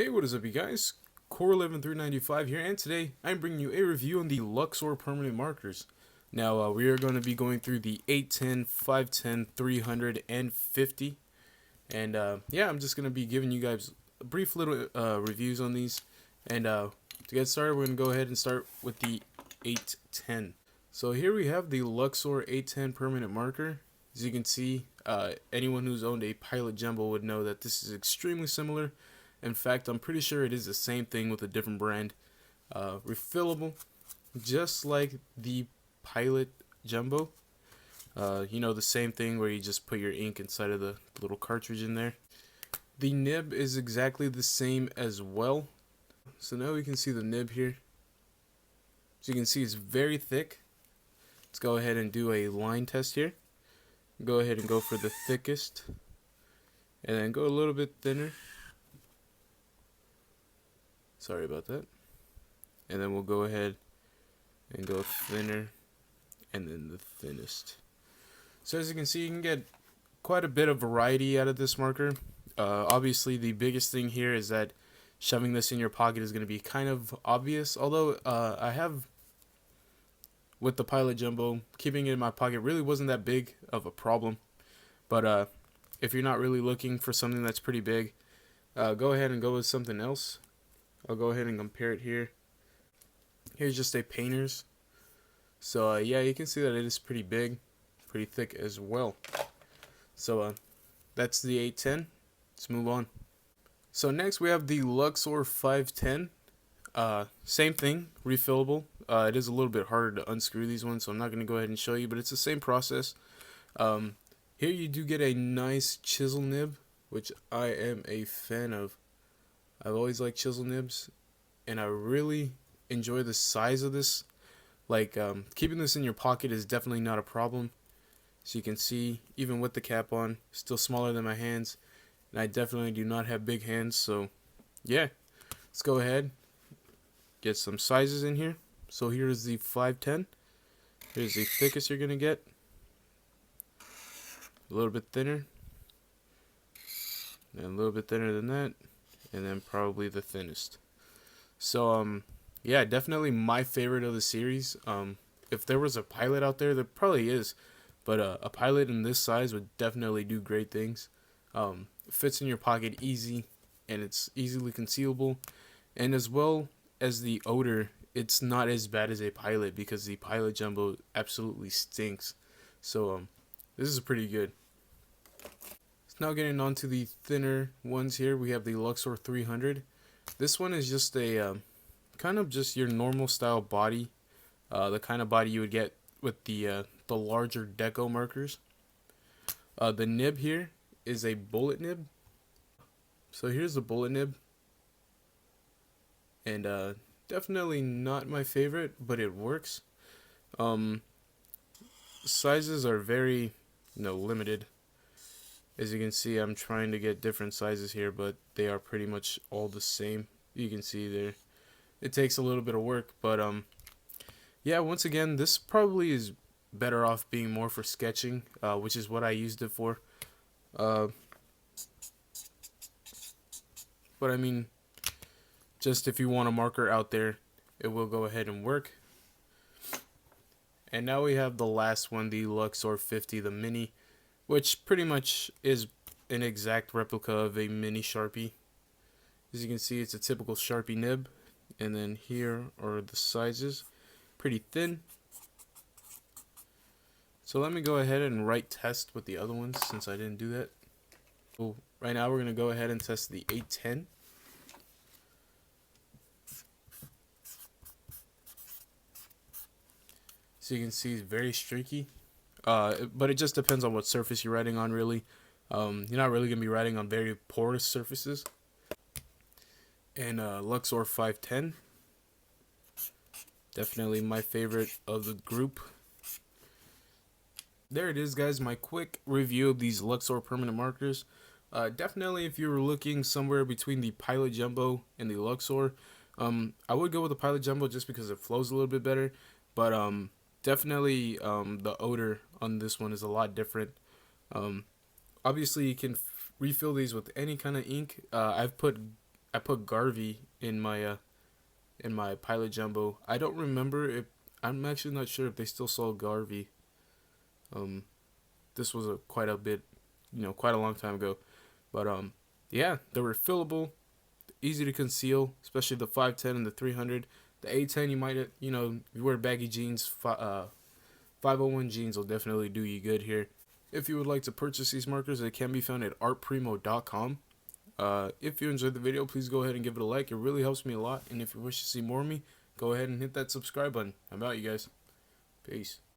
Hey, what is up, you guys? Core11395 here, and today I'm bringing you a review on the Luxor permanent markers. Now, we are going to be going through the 810, 510, 300, and 50. And yeah, I'm just going to be giving you guys a brief little reviews on these. And to get started, we're going to go ahead and start with the 810. So here we have the Luxor 810 permanent marker. As you can see, anyone who's owned a Pilot Jumbo would know that this is extremely similar. In fact, I'm pretty sure it is the same thing with a different brand. Refillable, just like the Pilot Jumbo. The same thing where you just put your ink inside of the little cartridge in there. The nib is exactly the same as well. So now we can see the nib here. As you can see, it's very thick. Let's go ahead and do a line test here. Go ahead and go for the thickest. And then go a little bit thinner. Sorry about that. And then we'll go ahead and go thinner and then the thinnest. So as you can see, you can get quite a bit of variety out of this marker. Obviously, the biggest thing here is that shoving this in your pocket is going to be kind of obvious. Although I have, with the Pilot Jumbo, keeping it in my pocket really wasn't that big of a problem. But if you're not really looking for something that's pretty big, go ahead and go with something else. I'll go ahead and compare it here. Here's just a painter's. So yeah, you can see that it is pretty big, pretty thick as well. So that's the 810. Let's move on. So next we have the Luxor 510. Same thing, refillable. It is a little bit harder to unscrew these ones, so I'm not going to go ahead and show you, but it's the same process. Here you do get a nice chisel nib, which I am a fan of. I've always liked chisel nibs, and I really enjoy the size of this. Like, keeping this in your pocket is definitely not a problem. So you can see, even with the cap on, still smaller than my hands. And I definitely do not have big hands, so yeah. Let's go ahead, get some sizes in here. So here's the 510. Here's the thickest you're going to get. A little bit thinner. And a little bit thinner than that. And then probably the thinnest. So yeah, definitely my favorite of the series. If there was a Pilot out there probably is, but a Pilot in this size would definitely do great things. It fits in your pocket easy, and it's easily concealable, and as well as the odor, it's not as bad as a Pilot, because the Pilot Jumbo absolutely stinks. So this is pretty good. Now getting on to the thinner ones here, we have the Luxor 300. This one is just a kind of just your normal style body, the kind of body you would get with the larger deco markers. The nib here is a bullet nib. So here's the bullet nib, and definitely not my favorite, but it works. Sizes are very limited. As you can see, I'm trying to get different sizes here, but they are pretty much all the same. You can see there. It takes a little bit of work, but yeah, once again, this probably is better off being more for sketching, which is what I used it for. But I mean, just if you want a marker out there, it will go ahead and work. And now we have the last one, the Luxor 50, the mini, which pretty much is an exact replica of a mini Sharpie. As you can see, it's a typical Sharpie nib. And then here are the sizes. Pretty thin. So let me go ahead and write test with the other ones, since I didn't do that. So right now we're going to go ahead and test the 810. So you can see it's very streaky. But it just depends on what surface you're writing on, really. You're not really going to be writing on very porous surfaces. And Luxor 510. Definitely my favorite of the group. There it is, guys. My quick review of these Luxor permanent markers. Definitely, if you were looking somewhere between the Pilot Jumbo and the Luxor, I would go with the Pilot Jumbo just because it flows a little bit better. But definitely, the odor on this one is a lot different. Obviously, you can refill these with any kind of ink. I've put I put Garvey in my Pilot Jumbo. I don't remember if I'm actually not sure if they still sold Garvey. Um, this was quite a bit, quite a long time ago. But yeah, they're refillable, easy to conceal, especially the 510 and the 300. The 810 you might, if you wear baggy jeans, 501 jeans will definitely do you good here. If you would like to purchase these markers, they can be found at artprimo.com. If you enjoyed the video, please go ahead and give it a like. It really helps me a lot. And if you wish to see more of me, go ahead and hit that subscribe button. I'm out, you guys. Peace.